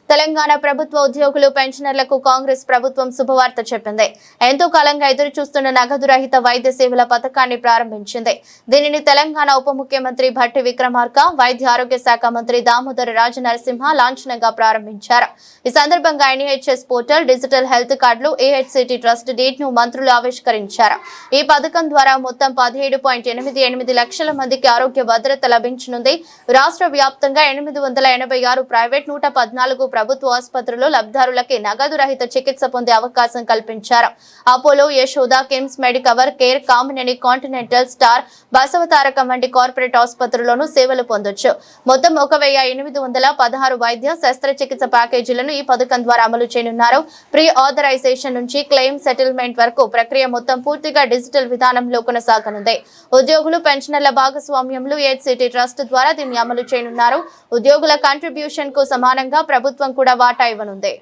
తెలంగాణ ప్రభుత్వ ఉద్యోగులు పెన్షనర్లకు కాంగ్రెస్ ప్రభుత్వం శుభవార్త చెప్పింది. ఎంతో కాలంగా ఎదురు చూస్తున్న నగదు రహిత వైద్య సేవల పథకాన్ని ప్రారంభించింది. దీనిని తెలంగాణ ఉప ముఖ్యమంత్రి భట్టి విక్రమార్క, వైద్య ఆరోగ్య శాఖ మంత్రి దామోదర రాజనరసింహ లాంఛనంగా ప్రారంభించారు. ఈ సందర్భంగా NHS పోర్టల్, డిజిటల్ హెల్త్ కార్డులు, AHCT ట్రస్ట్ డీడ్ ను మంత్రులు ఆవిష్కరించారు. ఈ పథకం ద్వారా మొత్తం 17.88 లక్షల మందికి ఆరోగ్య భద్రత లభించనుంది. రాష్ట్ర వ్యాప్తంగా 886 ప్రైవేట్, 114 ప్రభుత్వ ఆసుపత్రుల్లో లబ్ధిదారులకి నగదు రహిత చికిత్స పొందే అవకాశం కల్పించారు. Apollo, Yashoda, KIMS Medicover care, Kamineni, continental, star, Basavatarakam వంటి కార్పొరేట్ ఆసుపత్రుల్లోనూ సేవలు పొందొచ్చు. మొత్తం 1816 వైద్య శస్త్రచికిత్స ప్యాకేజీలను ఈ పథకం ద్వారా అమలు చేయనున్నారు. ప్రీ ఆథరైజేషన్ నుంచి క్లెయిమ్ సెటిల్మెంట్ వరకు ప్రక్రియ మొత్తం పూర్తిగా డిజిటల్ విధానంలో కొనసాగనుంది. ఉద్యోగులు, పెన్షనర్ల భాగస్వామ్యంలో AHCT ట్రస్ట్ ద్వారా దీన్ని అమలు చేయనున్నారు. ఉద్యోగుల కంట్రిబ్యూషన్ కు సమానంగా ప్రభుత్వం కూడా వాటా ఇవ్వనుంది.